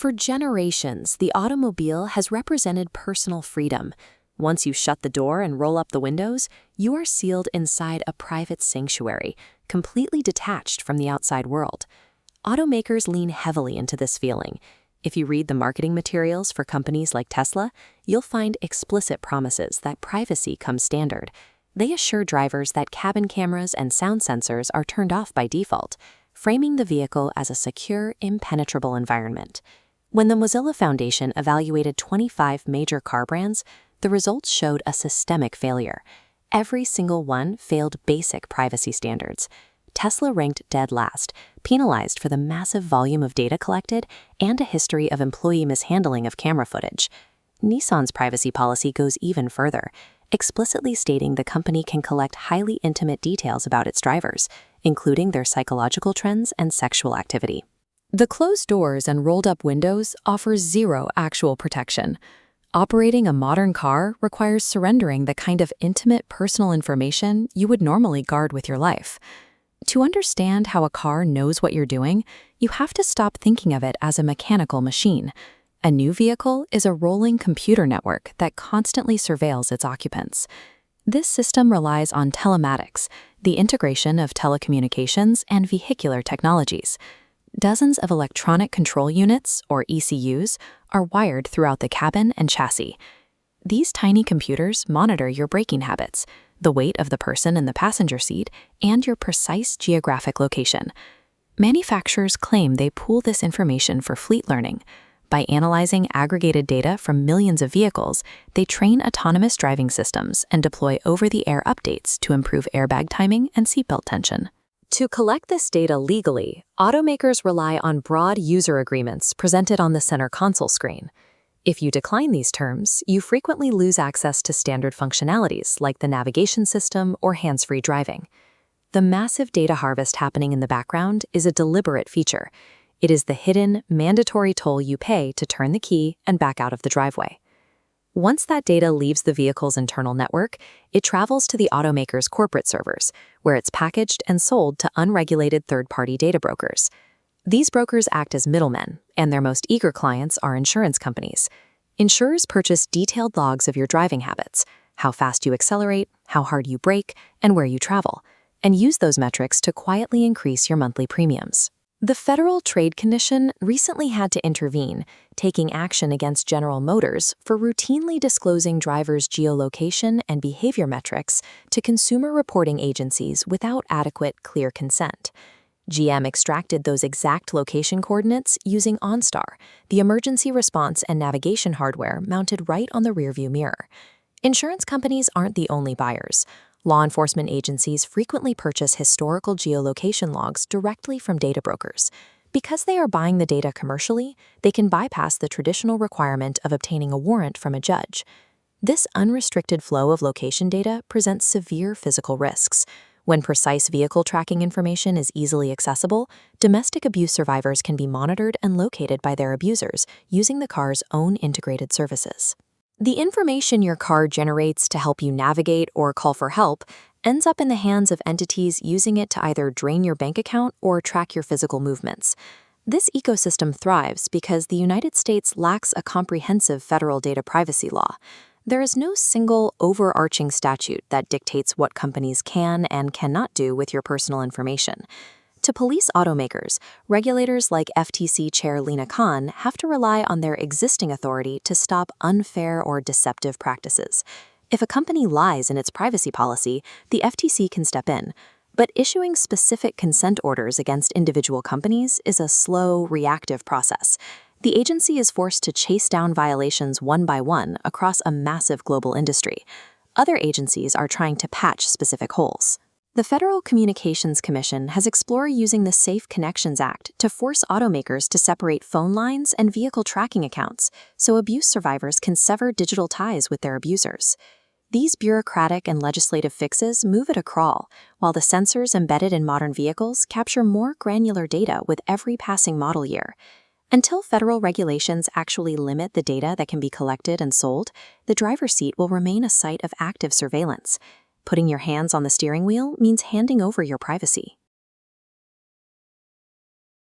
For generations, the automobile has represented personal freedom. Once you shut the door and roll up the windows, you are sealed inside a private sanctuary, completely detached from the outside world. Automakers lean heavily into this feeling. If you read the marketing materials for companies like Tesla, you'll find explicit promises that privacy comes standard. They assure drivers that cabin cameras and sound sensors are turned off by default, framing the vehicle as a secure, impenetrable environment. When the Mozilla Foundation evaluated 25 major car brands, the results showed a systemic failure. Every single one failed basic privacy standards. Tesla ranked dead last, penalized for the massive volume of data collected and a history of employee mishandling of camera footage. Nissan's privacy policy goes even further, explicitly stating the company can collect highly intimate details about its drivers, including their psychological trends and sexual activity. The closed doors and rolled-up windows offer zero actual protection. Operating a modern car requires surrendering the kind of intimate personal information you would normally guard with your life. To understand how a car knows what you're doing, you have to stop thinking of it as a mechanical machine. A new vehicle is a rolling computer network that constantly surveils its occupants. This system relies on telematics, the integration of telecommunications and vehicular technologies. Dozens of electronic control units, or ECUs, are wired throughout the cabin and chassis. These tiny computers monitor your braking habits, the weight of the person in the passenger seat, and your precise geographic location. Manufacturers claim they pool this information for fleet learning. By analyzing aggregated data from millions of vehicles, they train autonomous driving systems and deploy over-the-air updates to improve airbag timing and seatbelt tension. To collect this data legally, automakers rely on broad user agreements presented on the center console screen. If you decline these terms, you frequently lose access to standard functionalities like the navigation system or hands-free driving. The massive data harvest happening in the background is a deliberate feature. It is the hidden, mandatory toll you pay to turn the key and back out of the driveway. Once that data leaves the vehicle's internal network, it travels to the automaker's corporate servers, where it's packaged and sold to unregulated third-party data brokers. These brokers act as middlemen, and their most eager clients are insurance companies. Insurers purchase detailed logs of your driving habits, how fast you accelerate, how hard you brake, and where you travel, and use those metrics to quietly increase your monthly premiums. The Federal Trade Commission recently had to intervene, taking action against General Motors for routinely disclosing drivers' geolocation and behavior metrics to consumer reporting agencies without adequate, clear consent. GM extracted those exact location coordinates using OnStar, the emergency response and navigation hardware mounted right on the rearview mirror. Insurance companies aren't the only buyers. Law enforcement agencies frequently purchase historical geolocation logs directly from data brokers. Because they are buying the data commercially, they can bypass the traditional requirement of obtaining a warrant from a judge. This unrestricted flow of location data presents severe physical risks. When precise vehicle tracking information is easily accessible, domestic abuse survivors can be monitored and located by their abusers using the car's own integrated services. The information your car generates to help you navigate or call for help ends up in the hands of entities using it to either drain your bank account or track your physical movements. This ecosystem thrives because the United States lacks a comprehensive federal data privacy law. There is no single overarching statute that dictates what companies can and cannot do with your personal information. To police automakers, regulators like FTC Chair Lina Khan have to rely on their existing authority to stop unfair or deceptive practices. If a company lies in its privacy policy, the FTC can step in. But issuing specific consent orders against individual companies is a slow, reactive process. The agency is forced to chase down violations one by one across a massive global industry. Other agencies are trying to patch specific holes. The Federal Communications Commission has explored using the Safe Connections Act to force automakers to separate phone lines and vehicle tracking accounts so abuse survivors can sever digital ties with their abusers. These bureaucratic and legislative fixes move at a crawl, while the sensors embedded in modern vehicles capture more granular data with every passing model year. Until federal regulations actually limit the data that can be collected and sold, the driver's seat will remain a site of active surveillance. Putting your hands on the steering wheel means handing over your privacy.